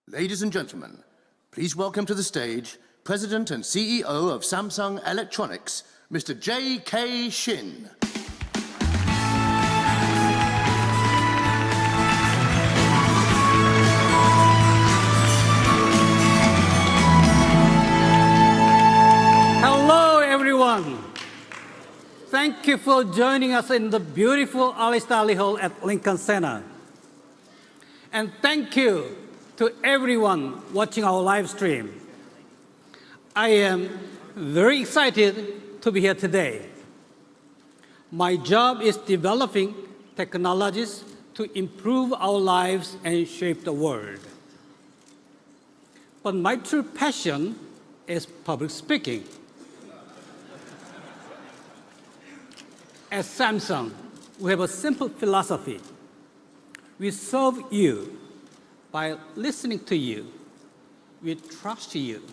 Ladies and gentlemen, please welcome to the stage President and CEO of Samsung Electronics, Mr. J.K. Shin. Hello, everyone. Thank you for joining us in the beautiful Ali Starley Hall at Lincoln Center. And thank you to everyone watching our live stream. I am very excited to be here today. My job is developing technologies to improve our lives and shape the world. But my true passion is public speaking. At Samsung, we have a simple philosophy. We serve you by listening to you. We trust you.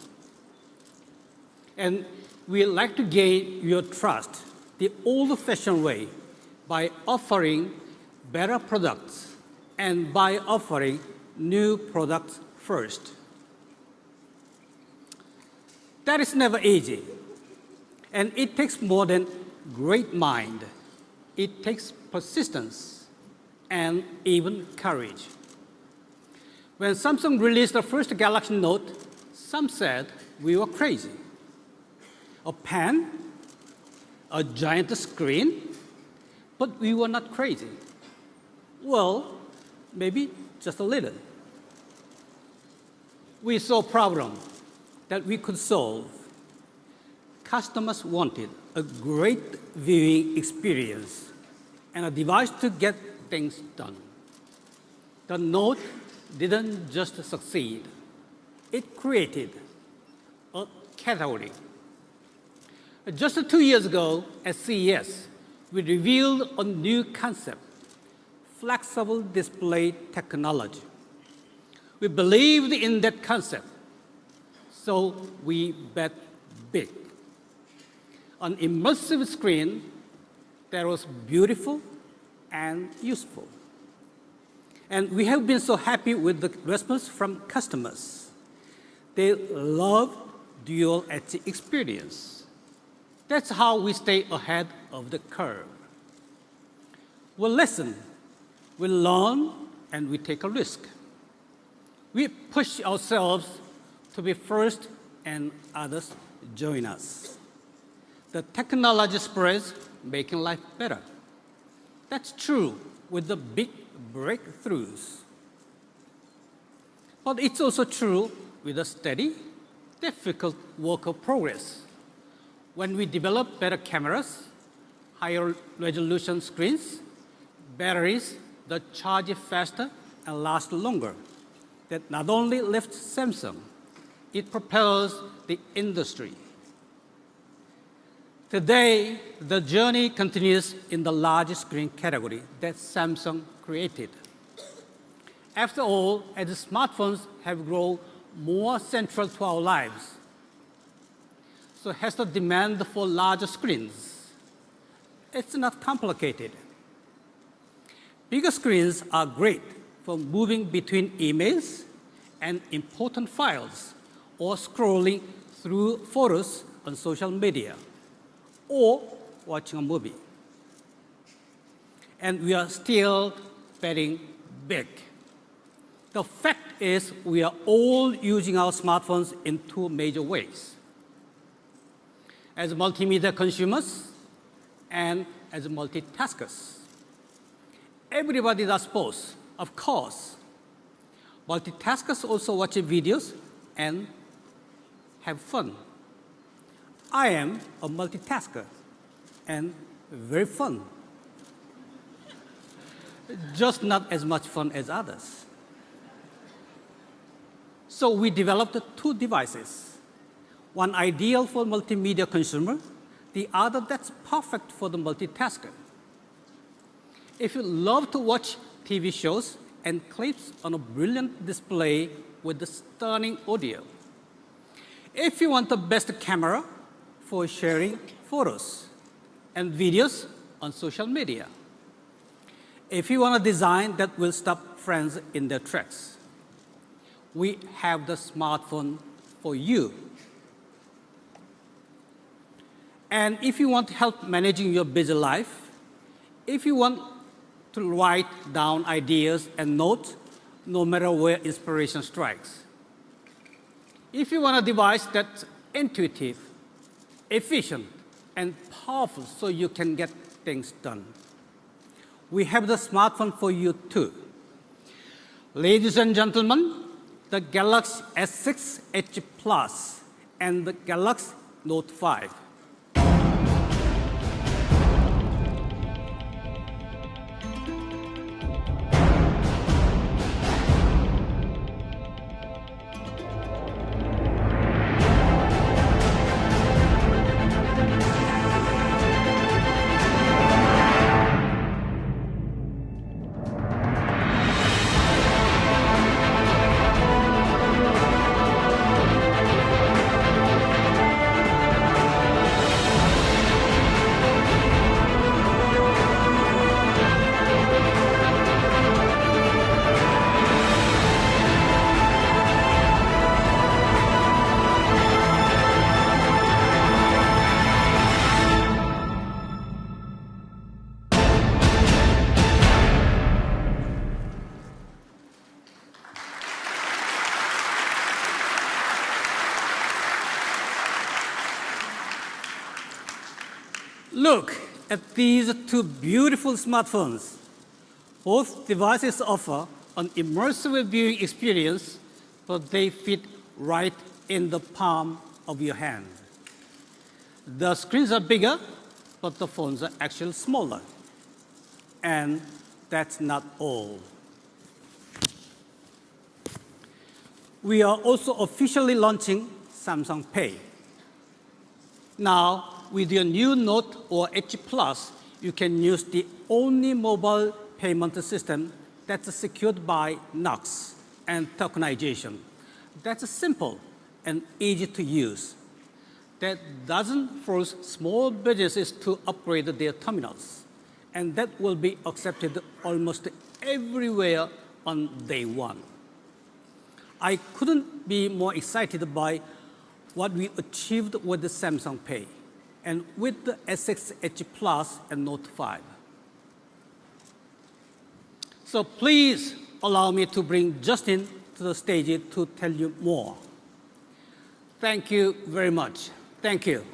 And we like to gain your trust the old-fashioned way by offering better products and by offering new products first. That is never easy. And it takes more than great mind. It takes persistence and even courage. When Samsung released the first Galaxy Note, some said we were crazy. A pen, a giant screen, but we were not crazy. Well, maybe just a little. We saw a problem that we could solve. Customers wanted a great viewing experience and a device to get things done. The Note didn't just succeed. It created a category. Just 2 years ago at CES, we revealed a new concept, flexible display technology. We believed in that concept, so we bet big. An immersive screen that was beautiful and useful. And we have been so happy with the response from customers. They love dual edge experience. That's how we stay ahead of the curve. We listen, we learn, and we take a risk. We push ourselves to be first and others join us. The technology spreads, making life better. That's true with the big breakthroughs. But it's also true with a steady, difficult work of progress. When we develop better cameras, higher resolution screens, batteries that charge faster and last longer, that not only lifts Samsung, it propels the industry. Today, the journey continues in the large screen category that Samsung created. After all, as smartphones have grown more central to our lives, so has the demand for larger screens. It's not complicated. Bigger screens are great for moving between emails and important files or scrolling through photos on social media. or watching a movie. And we are still betting big. The fact is we are all using our smartphones in two major ways: as multimedia consumers and as multitaskers. Everybody does both, of course. Multitaskers also watch videos and have fun. I am a multitasker and very fun. Just not as much fun as others. So we developed two devices, one ideal for multimedia consumer, the other that's perfect for the multitasker. If you love to watch TV shows and clips on a brilliant display with the stunning audio, if you want the best camera for sharing photos and videos on social media, if you want a design that will stop friends in their tracks, we have the smartphone for you. And if you want help managing your busy life, if you want to write down ideas and notes no matter where inspiration strikes, if you want a device that's intuitive, efficient, and powerful so you can get things done, we have the smartphone for you too. Ladies and gentlemen, the Galaxy S6 Edge Plus and the Galaxy Note 5. Look at these two beautiful smartphones. Both devices offer an immersive viewing experience, but they fit right in the palm of your hand. The screens are bigger, but the phones are actually smaller. And that's not all. We are also officially launching Samsung Pay. Now, with your new Note or Edge Plus, you can use the only mobile payment system that's secured by NOx and tokenization. That's simple and easy to use. That doesn't force small businesses to upgrade their terminals. And that will be accepted almost everywhere on day one. I couldn't be more excited by what we achieved with the Samsung Pay and with the S6 Edge Plus and Note 5. So please allow me to bring Justin to the stage to tell you more. Thank you very much. Thank you.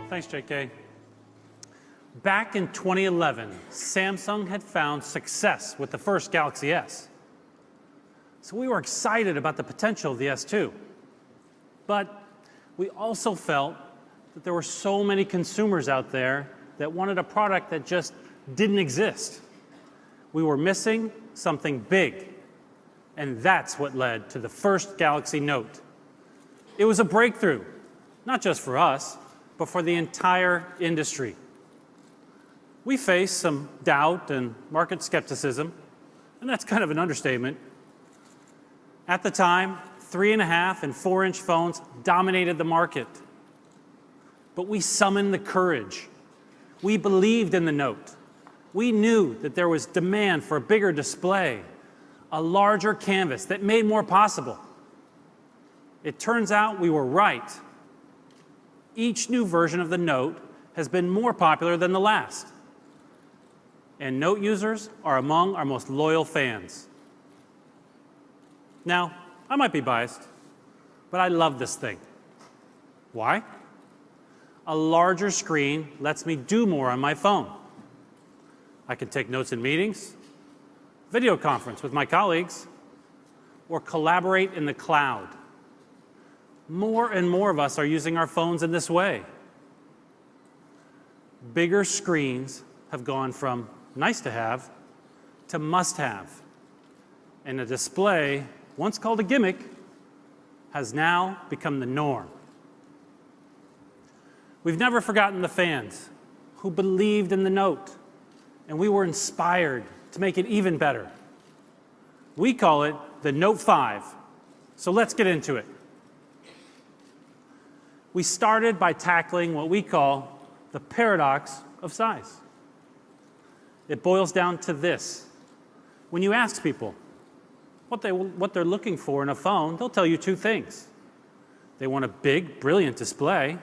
Thanks, JK. Back in 2011, Samsung had found success with the first Galaxy S. So we were excited about the potential of the S2. But we also felt that there were so many consumers out there that wanted a product that just didn't exist. We were missing something big. And that's what led to the first Galaxy Note. It was a breakthrough, not just for us, but for the entire industry. We faced some doubt and market skepticism, and that's kind of an understatement. At the time, 3.5- and 4-inch phones dominated the market. But we summoned the courage. We believed in the Note. We knew that there was demand for a bigger display, a larger canvas that made more possible. It turns out we were right. Each new version of the Note has been more popular than the last. And Note users are among our most loyal fans. Now, I might be biased, but I love this thing. Why? A larger screen lets me do more on my phone. I can take notes in meetings, video conference with my colleagues, or collaborate in the cloud. More and more of us are using our phones in this way. Bigger screens have gone from nice to have to must have. And a display, once called a gimmick, has now become the norm. We've never forgotten the fans who believed in the Note, and we were inspired to make it even better. We call it the Note 5, so let's get into it. We started by tackling what we call the paradox of size. It boils down to this. When you ask people what they're looking for in a phone, they'll tell you two things. They want a big, brilliant display,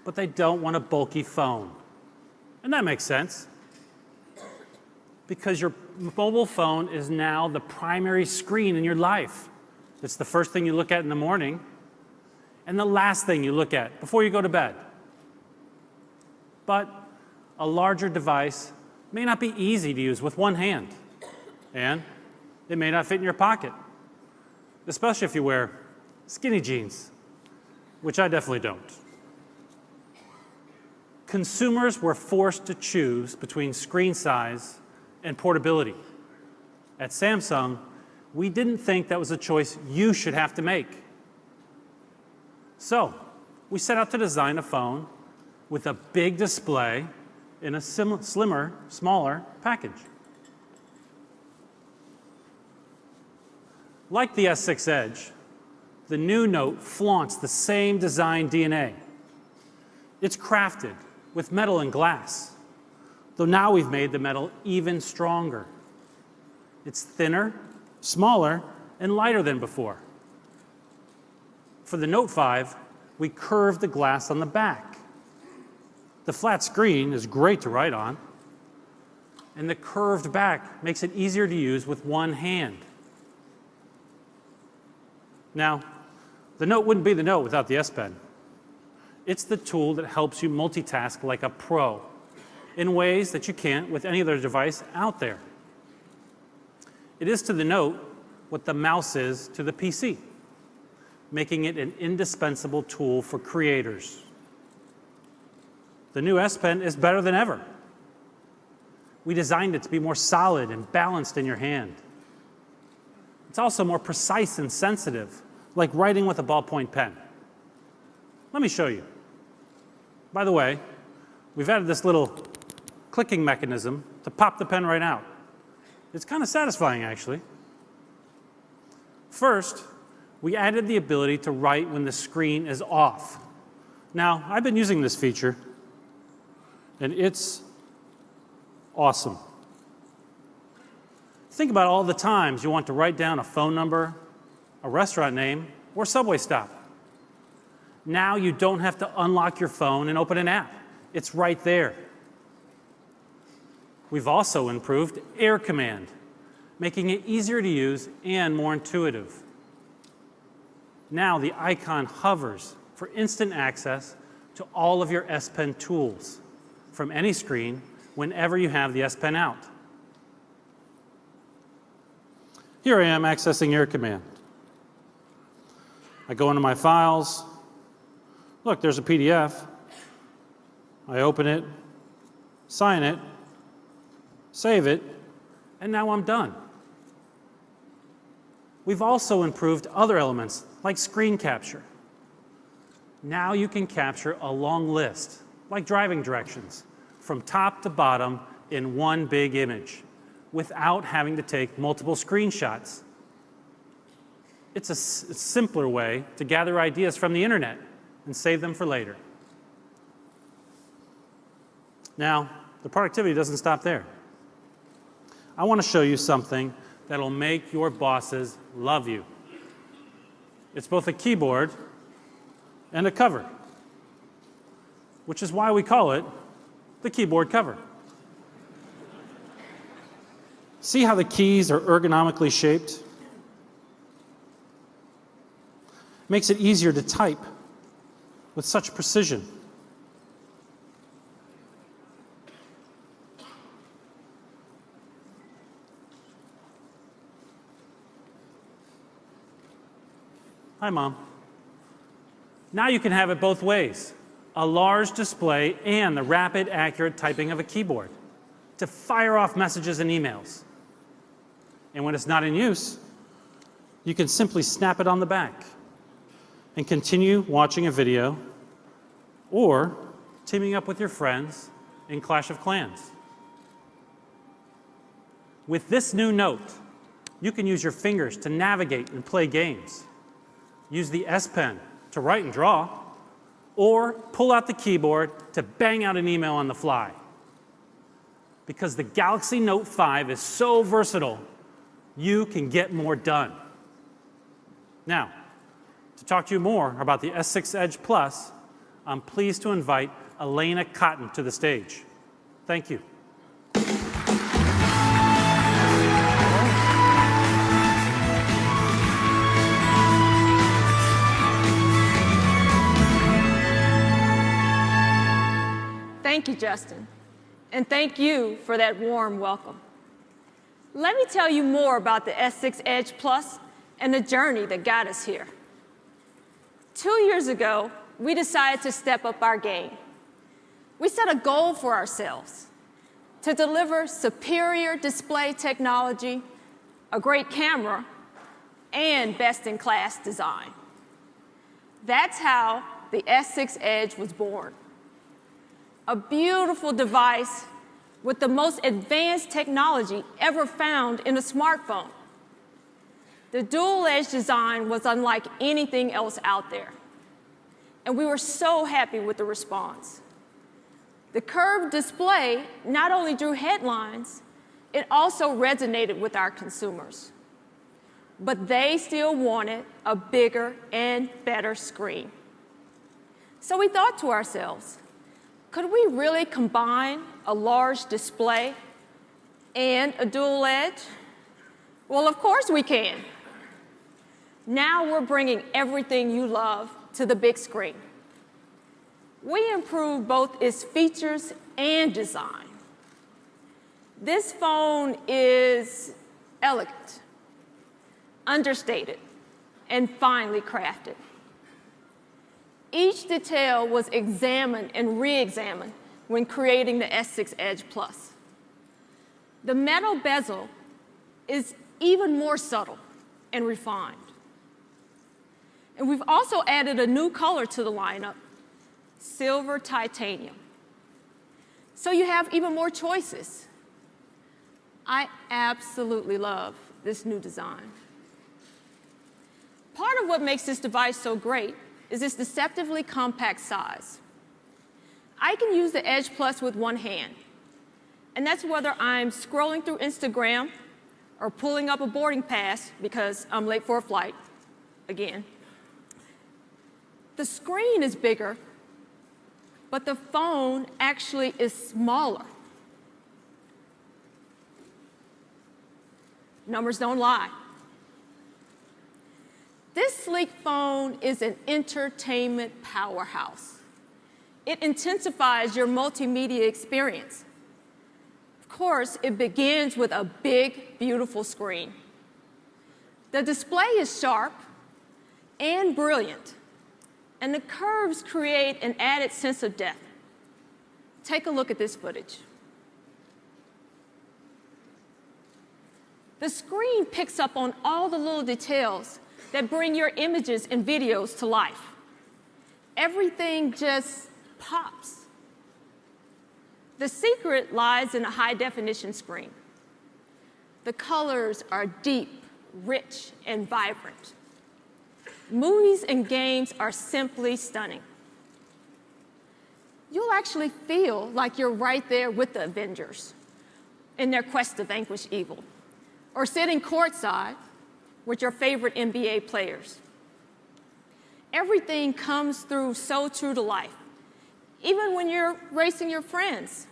but they don't want a bulky phone. And that makes sense, because your mobile phone is now the primary screen in your life. It's the first thing you look at in the morning, and the last thing you look at before you go to bed. But a larger device may not be easy to use with one hand, and it may not fit in your pocket, especially if you wear skinny jeans, which I definitely don't. Consumers were forced to choose between screen size and portability. At Samsung, we didn't think that was a choice you should have to make. So, we set out to design a phone with a big display in a slimmer, smaller package. Like the S6 Edge, the new Note flaunts the same design DNA. It's crafted with metal and glass, though now we've made the metal even stronger. It's thinner, smaller, and lighter than before. For the Note 5, we curved the glass on the back. The flat screen is great to write on, and the curved back makes it easier to use with one hand. Now, the Note wouldn't be the Note without the S Pen. It's the tool that helps you multitask like a pro in ways that you can't with any other device out there. It is to the Note what the mouse is to the PC, making it an indispensable tool for creators. The new S Pen is better than ever. We designed it to be more solid and balanced in your hand. It's also more precise and sensitive, like writing with a ballpoint pen. Let me show you. By the way, we've added this little clicking mechanism to pop the pen right out. It's kind of satisfying, actually. First, we added the ability to write when the screen is off. Now, I've been using this feature, and it's awesome. Think about all the times you want to write down a phone number, a restaurant name, or subway stop. Now you don't have to unlock your phone and open an app. It's right there. We've also improved Air Command, making it easier to use and more intuitive. Now the icon hovers for instant access to all of your S Pen tools from any screen whenever you have the S Pen out. Here I am accessing Air Command. I go into my files. Look, there's a PDF. I open it, sign it, save it, and now I'm done. We've also improved other elements like screen capture. Now you can capture a long list, like driving directions, from top to bottom in one big image, without having to take multiple screenshots. It's a simpler way to gather ideas from the internet and save them for later. Now, the productivity doesn't stop there. I want to show you something that'll make your bosses love you. It's both a keyboard and a cover, which is why we call it the keyboard cover. See how the keys are ergonomically shaped? Makes it easier to type with such precision. Hi, Mom. Now you can have it both ways. A large display and the rapid, accurate typing of a keyboard to fire off messages and emails. And when it's not in use, you can simply snap it on the back and continue watching a video or teaming up with your friends in Clash of Clans. With this new Note, you can use your fingers to navigate and play games. Use the S Pen to write and draw, or pull out the keyboard to bang out an email on the fly. Because the Galaxy Note 5 is so versatile, you can get more done. Now, to talk to you more about the S6 Edge Plus, I'm pleased to invite Elena Cotton to the stage. Thank you. Thank you, Justin, and thank you for that warm welcome. Let me tell you more about the S6 Edge Plus and the journey that got us here. 2 years ago, we decided to step up our game. We set a goal for ourselves to deliver superior display technology, a great camera, and best-in-class design. That's how the S6 Edge was born. A beautiful device with the most advanced technology ever found in a smartphone. The dual-edge design was unlike anything else out there, and we were so happy with the response. The curved display not only drew headlines, it also resonated with our consumers. But they still wanted a bigger and better screen. So we thought to ourselves, could we really combine a large display and a dual edge? Well, of course we can. Now we're bringing everything you love to the big screen. We improved both its features and design. This phone is elegant, understated, and finely crafted. Each detail was examined and re-examined when creating the S6 Edge Plus. The metal bezel is even more subtle and refined. And we've also added a new color to the lineup, silver titanium. So you have even more choices. I absolutely love this new design. Part of what makes this device so great is its deceptively compact size. I can use the Edge Plus with one hand, and that's whether I'm scrolling through Instagram or pulling up a boarding pass because I'm late for a flight, again. The screen is bigger, but the phone actually is smaller. Numbers don't lie. This sleek phone is an entertainment powerhouse. It intensifies your multimedia experience. Of course, it begins with a big, beautiful screen. The display is sharp and brilliant, and the curves create an added sense of depth. Take a look at this footage. The screen picks up on all the little details that bring your images and videos to life. Everything just pops. The secret lies in a high-definition screen. The colors are deep, rich, and vibrant. Movies and games are simply stunning. You'll actually feel like you're right there with the Avengers in their quest to vanquish evil, or sitting courtside with your favorite NBA players. Everything comes through so true to life. Even when you're racing your friends,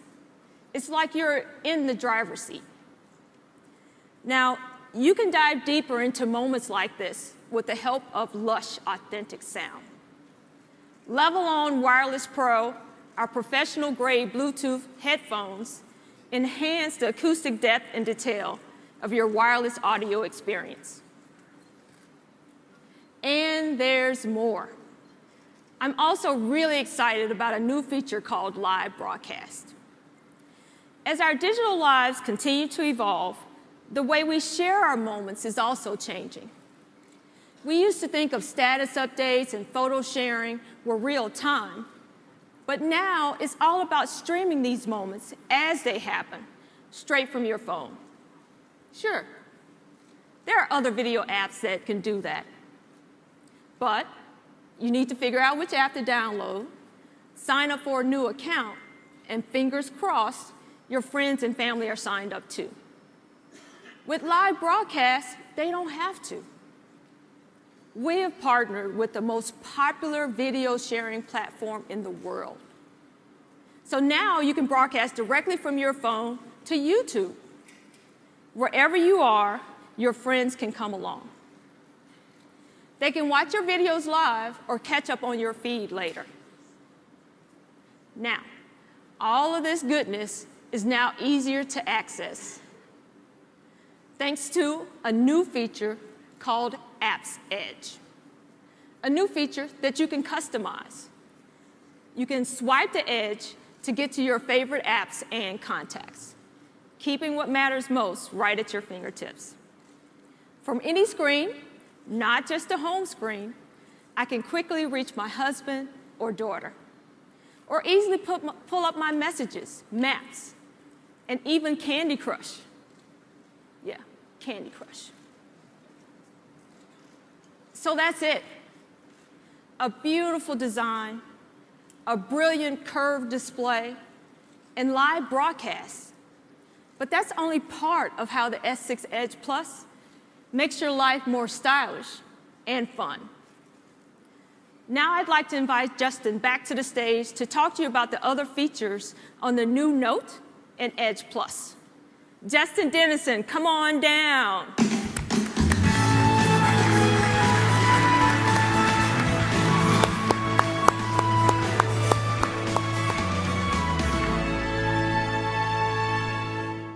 it's like you're in the driver's seat. Now, you can dive deeper into moments like this with the help of lush, authentic sound. Level On Wireless Pro, our professional-grade Bluetooth headphones, enhance the acoustic depth and detail of your wireless audio experience. And there's more. I'm also really excited about a new feature called Live Broadcast. As our digital lives continue to evolve, the way we share our moments is also changing. We used to think of status updates and photo sharing were real time, but now it's all about streaming these moments as they happen, straight from your phone. Sure, there are other video apps that can do that, but you need to figure out which app to download, sign up for a new account, and fingers crossed, your friends and family are signed up too. With live broadcasts, they don't have to. We have partnered with the most popular video sharing platform in the world. So now you can broadcast directly from your phone to YouTube. Wherever you are, your friends can come along. They can watch your videos live or catch up on your feed later. Now, all of this goodness is now easier to access thanks to a new feature called Apps Edge, a new feature that you can customize. You can swipe the edge to get to your favorite apps and contacts, keeping what matters most right at your fingertips. From any screen, not just a home screen, I can quickly reach my husband or daughter, or easily pull up my messages, maps, and even Candy Crush. Yeah, Candy Crush. So that's it. A beautiful design, a brilliant curved display, and live broadcasts. But that's only part of how the S6 Edge Plus makes your life more stylish and fun. Now I'd like to invite Justin back to the stage to talk to you about the other features on the new Note and Edge Plus. Justin Dennison, come on down.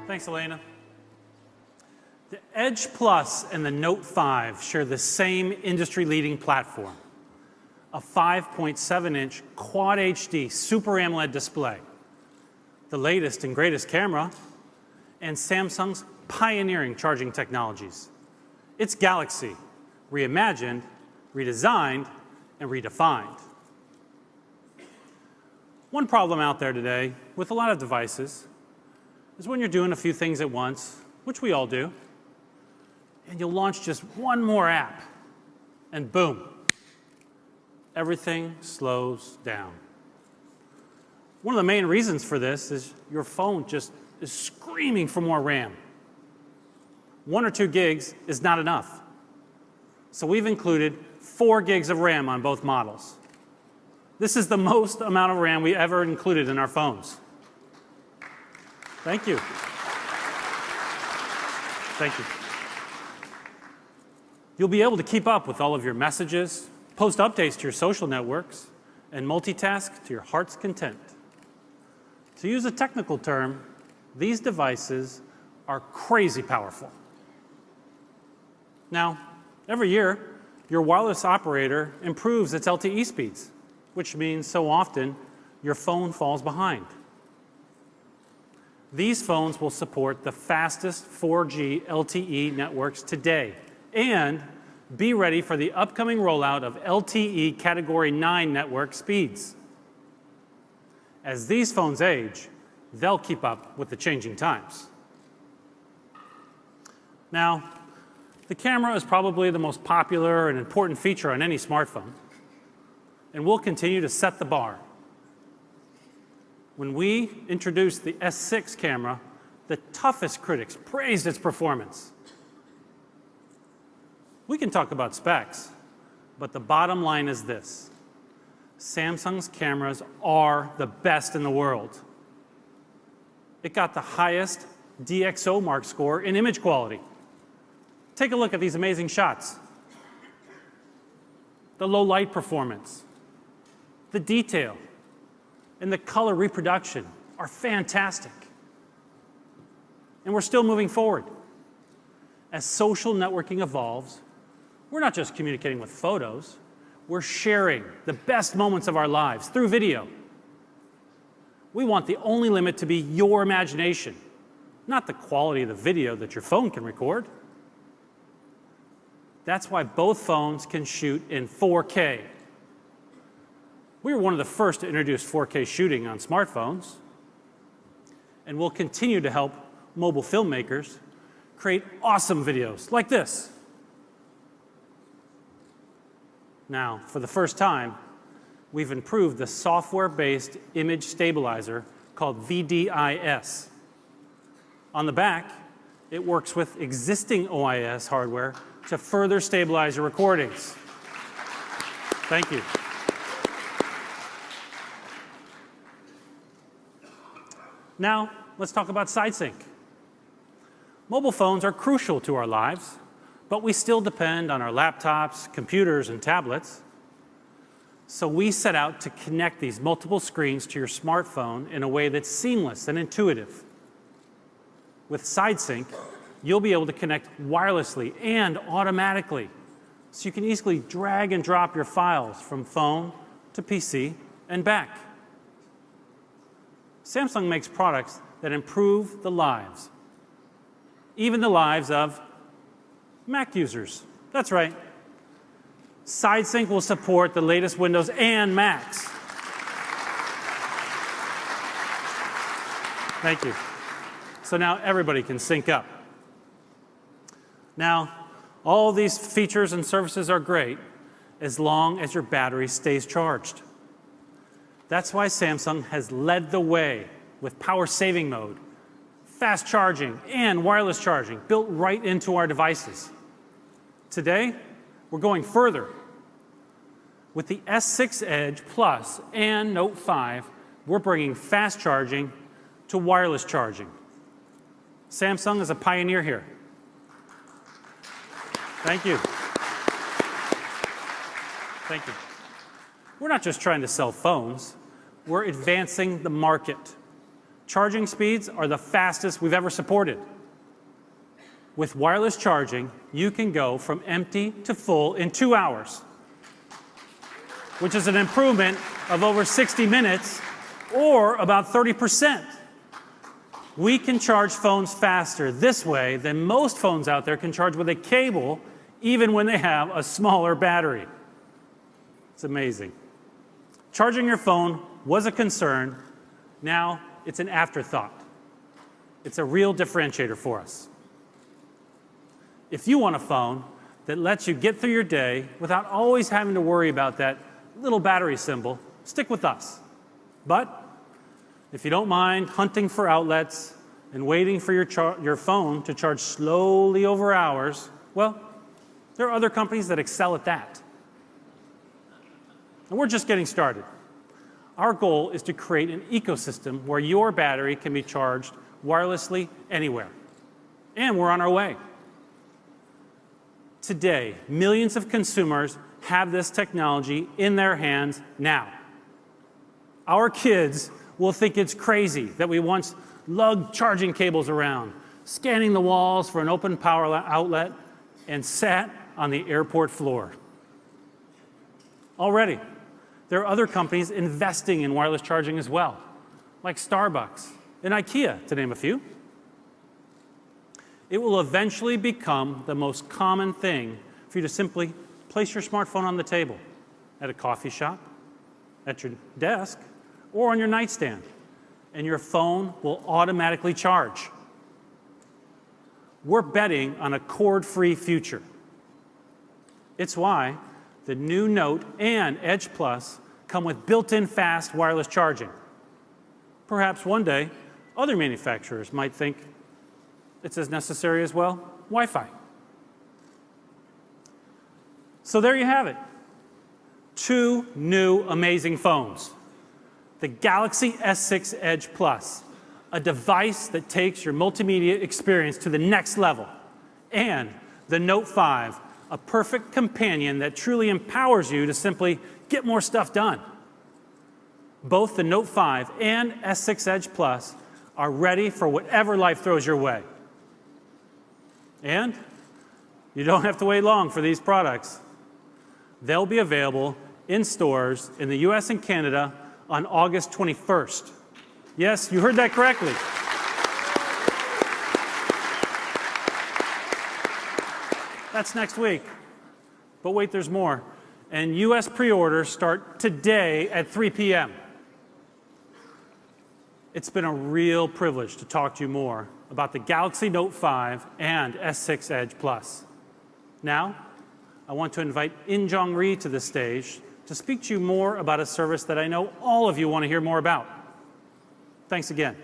Thanks, Elena. The Edge Plus and the Note 5 share the same industry-leading platform, a 5.7-inch Quad HD Super AMOLED display, the latest and greatest camera, and Samsung's pioneering charging technologies. It's Galaxy, reimagined, redesigned, and redefined. One problem out there today with a lot of devices is when you're doing a few things at once, which we all do, and you'll launch just one more app, and boom, everything slows down. One of the main reasons for this is your phone just is screaming for more RAM. 1 or 2 gigs is not enough. So we've included 4 gigs of RAM on both models. This is the most amount of RAM we ever included in our phones. Thank you. Thank you. You'll be able to keep up with all of your messages, post updates to your social networks, and multitask to your heart's content. To use a technical term, these devices are crazy powerful. Now, every year, your wireless operator improves its LTE speeds, which means so often your phone falls behind. These phones will support the fastest 4G LTE networks today and be ready for the upcoming rollout of LTE Category 9 network speeds. As these phones age, they'll keep up with the changing times. Now, the camera is probably the most popular and important feature on any smartphone, and we'll continue to set the bar. When we introduced the S6 camera, the toughest critics praised its performance. We can talk about specs, but the bottom line is this: Samsung's cameras are the best in the world. It got the highest DxO mark score in image quality. Take a look at these amazing shots. The low light performance, the detail, and the color reproduction are fantastic. And we're still moving forward. As social networking evolves, we're not just communicating with photos, we're sharing the best moments of our lives through video. We want the only limit to be your imagination, not the quality of the video that your phone can record. That's why both phones can shoot in 4K. We were one of the first to introduce 4K shooting on smartphones, and we'll continue to help mobile filmmakers create awesome videos like this. Now, for the first time, we've improved the software-based image stabilizer called VDIS. On the back, it works with existing OIS hardware to further stabilize your recordings. Thank you. Now, let's talk about SideSync. Mobile phones are crucial to our lives, but we still depend on our laptops, computers, and tablets. So we set out to connect these multiple screens to your smartphone in a way that's seamless and intuitive. With SideSync, you'll be able to connect wirelessly and automatically, so you can easily drag and drop your files from phone to PC and back. Samsung makes products that improve the lives, even the lives of Mac users. That's right. SideSync will support the latest Windows and Macs. Thank you. So now everybody can sync up. Now, all these features and services are great as long as your battery stays charged. That's why Samsung has led the way with power saving mode, fast charging, and wireless charging built right into our devices. Today, we're going further. With the S6 Edge Plus and Note 5, we're bringing fast charging to wireless charging. Samsung is a pioneer here. Thank you. Thank you. We're not just trying to sell phones, we're advancing the market. Charging speeds are the fastest we've ever supported. With wireless charging, you can go from empty to full in 2 hours, which is an improvement of over 60 minutes or about 30%. We can charge phones faster this way than most phones out there can charge with a cable, even when they have a smaller battery. It's amazing. Charging your phone was a concern. Now it's an afterthought. It's a real differentiator for us. If you want a phone that lets you get through your day without always having to worry about that little battery symbol, stick with us. But if you don't mind hunting for outlets and waiting for your phone to charge slowly over hours, well, there are other companies that excel at that. And we're just getting started. Our goal is to create an ecosystem where your battery can be charged wirelessly anywhere. And we're on our way. Today, millions of consumers have this technology in their hands now. Our kids will think it's crazy that we once lugged charging cables around, scanning the walls for an open power outlet, and sat on the airport floor. Already, there are other companies investing in wireless charging as well, like Starbucks and IKEA, to name a few. It will eventually become the most common thing for you to simply place your smartphone on the table, at a coffee shop, at your desk, or on your nightstand, and your phone will automatically charge. We're betting on a cord-free future. It's why the new Note and Edge Plus come with built-in fast wireless charging. perhaps one day, other manufacturers might think it's as necessary as, well, Wi-Fi. So there you have it. 2 new amazing phones. The Galaxy S6 Edge Plus, a device that takes your multimedia experience to the next level, and the Note 5, a perfect companion that truly empowers you to simply get more stuff done. Both the Note 5 and S6 Edge Plus are ready for whatever life throws your way. And you don't have to wait long for these products. They'll be available in stores in the US and Canada on August 21st. Yes, you heard that correctly. That's next week. But wait, there's more. And US pre-orders start today at 3 p.m. It's been a real privilege to talk to you more about the Galaxy Note 5 and S6 Edge Plus. Now, I want to invite In Jong Ri to the stage to speak to you more about a service that I know all of you want to hear more about. Thanks again.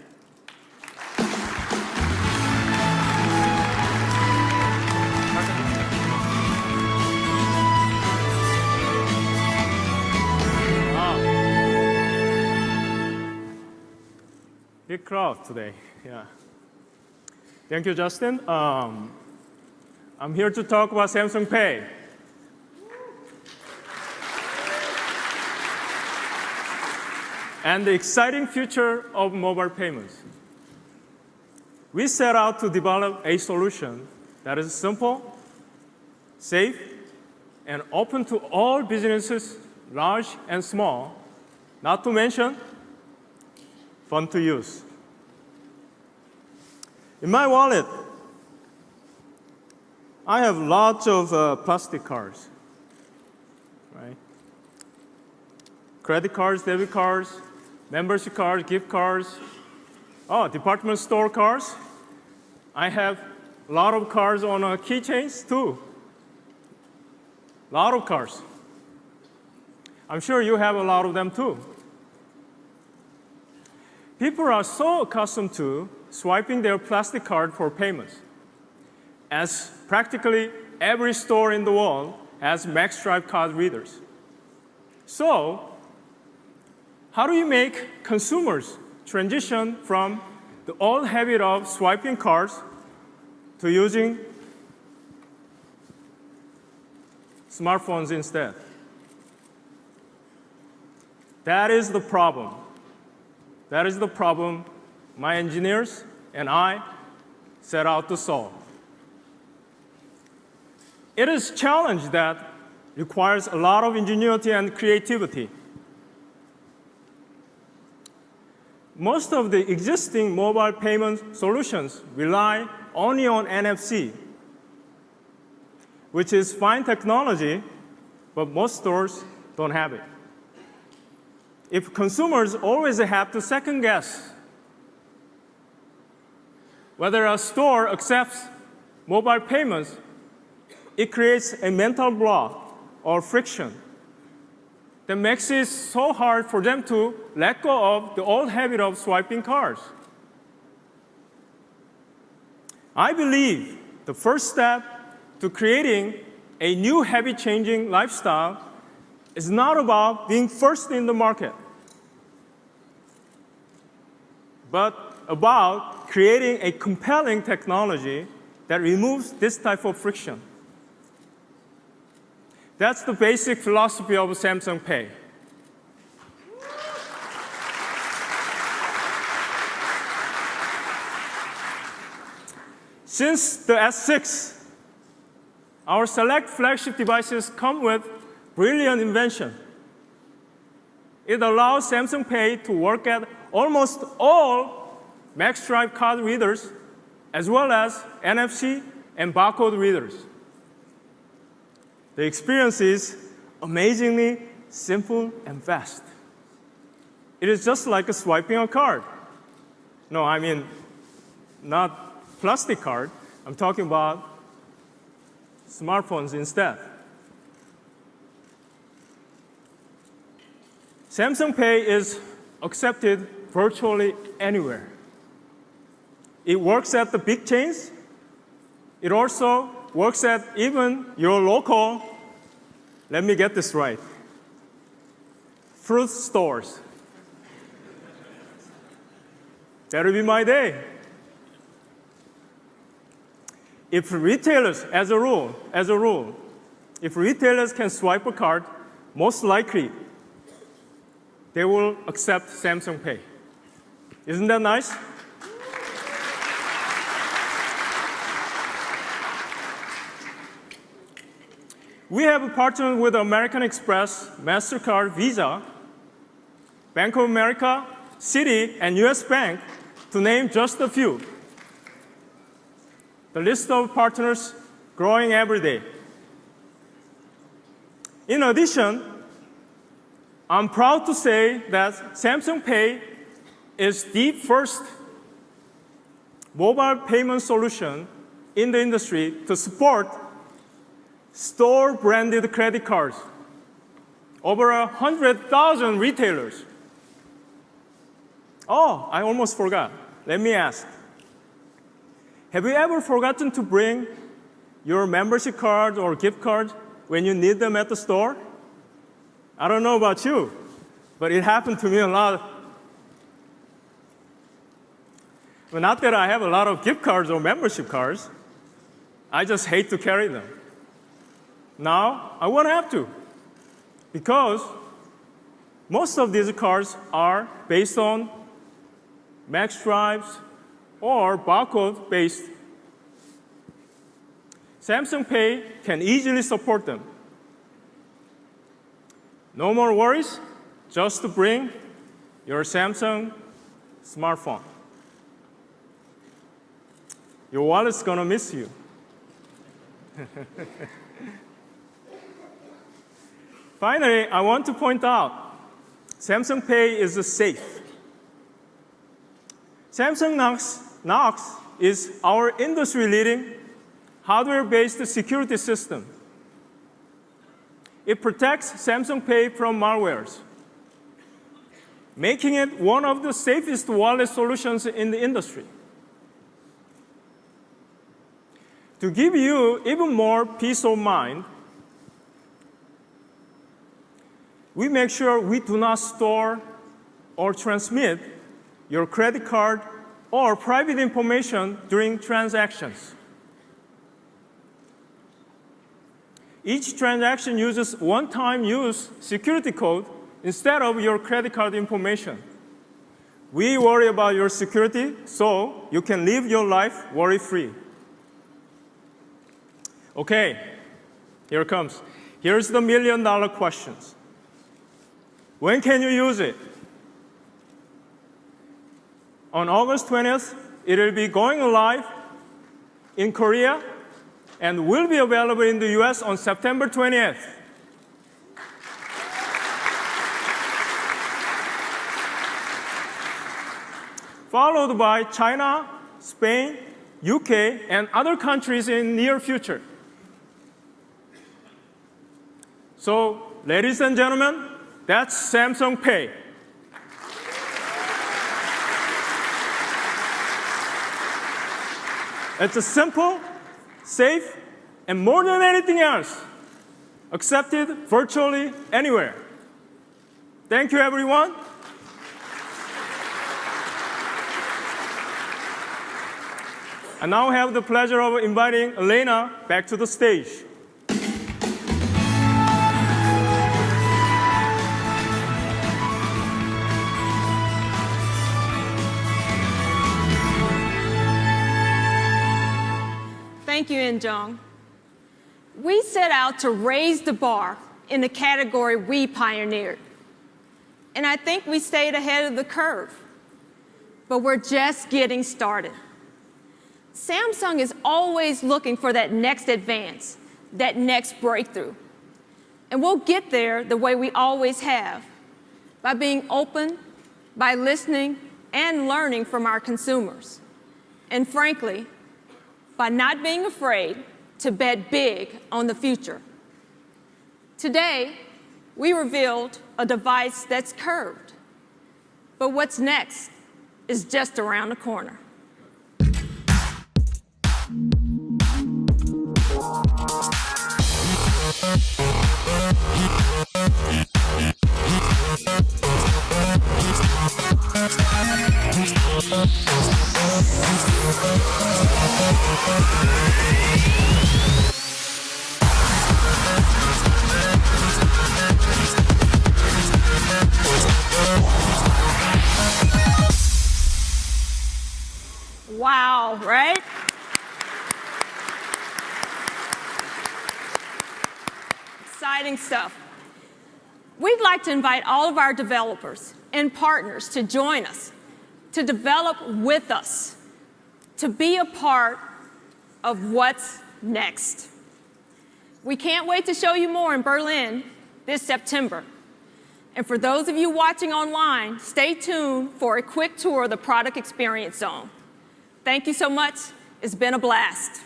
Big crowd today, yeah. Thank you, Justin. I'm here to talk about Samsung Pay. And the exciting future of mobile payments. We set out to develop a solution that is simple, safe, and open to all businesses, large and small, not to mention fun to use. In my wallet, I have lots of plastic cards, right? Credit cards, debit cards, membership cards, gift cards, department store cards. I have a lot of cards on keychains too. A lot of cards. I'm sure you have a lot of them too. People are so accustomed to swiping their plastic card for payments, as practically every store in the world has MagStripe card readers. So, how do you make consumers transition from the old habit of swiping cards to using smartphones instead? That is the problem. That is the problem my engineers and I set out to solve. It is a challenge that requires a lot of ingenuity and creativity. Most of the existing mobile payment solutions rely only on NFC, which is fine technology, but most stores don't have it. If consumers always have to second guess whether a store accepts mobile payments, it creates a mental block or friction that makes it so hard for them to let go of the old habit of swiping cards. I believe the first step to creating a new habit-changing lifestyle is not about being first in the market, but about creating a compelling technology that removes this type of friction. That's the basic philosophy of Samsung Pay. Since the S6, our select flagship devices come with brilliant invention. It allows Samsung Pay to work at almost all MagStripe card readers, as well as NFC and barcode readers. The experience is amazingly simple and fast. It is just like swiping a card. No, I mean, not plastic card. I'm talking about smartphones instead. Samsung Pay is accepted virtually anywhere. It works at the big chains. It also works at even your local, let me get this right, fruit stores. That'll be my day. If retailers, as a rule, if retailers can swipe a card, most likely they will accept Samsung Pay. Isn't that nice? We have partnered with American Express, MasterCard, Visa, Bank of America, Citi, and US Bank, to name just a few. The list of partners growing every day. In addition, I'm proud to say that Samsung Pay is the first mobile payment solution in the industry to support store-branded credit cards. Over 100,000 retailers. Oh, I almost forgot. Let me ask. Have you ever forgotten to bring your membership card or gift card when you need them at the store? I don't know about you, but it happened to me a lot. Well, not that I have a lot of gift cards or membership cards. I just hate to carry them. Now, I won't have to, because most of these cards are based on MagStripes or barcode-based. Samsung Pay can easily support them. No more worries, just to bring your Samsung smartphone. Your wallet's gonna miss you. Finally, I want to point out, Samsung Pay is safe. Samsung Knox is our industry-leading hardware-based security system. It protects Samsung Pay from malwares, making it one of the safest wallet solutions in the industry. To give you even more peace of mind, we make sure we do not store or transmit your credit card or private information during transactions. Each transaction uses one-time use security code instead of your credit card information. We worry about your security so you can live your life worry-free. Okay, here it comes. Here's the million-dollar questions. When can you use it? On August 20th, it will be going live in Korea and will be available in the US on September 20th. Followed by China, Spain, UK, and other countries in the near future. So, ladies and gentlemen, that's Samsung Pay. It's a simple, safe, and more than anything else, accepted virtually anywhere. Thank you, everyone. I now have the pleasure of inviting Elena back to the stage. Thank you, In-jung. We set out to raise the bar in the category we pioneered. And I think we stayed ahead of the curve. But we're just getting started. Samsung is always looking for that next advance, that next breakthrough. And we'll get there the way we always have, by being open, by listening, and learning from our consumers. And frankly, by not being afraid to bet big on the future. Today, we revealed a device that's curved, But what's next is just around the corner. Wow, right? Exciting stuff. We'd like to invite all of our developers and partners to join us, to develop with us, to be a part of what's next. We can't wait to show you more in Berlin this September. And for those of you watching online, stay tuned for a quick tour of the Product Experience Zone. Thank you so much. It's been a blast.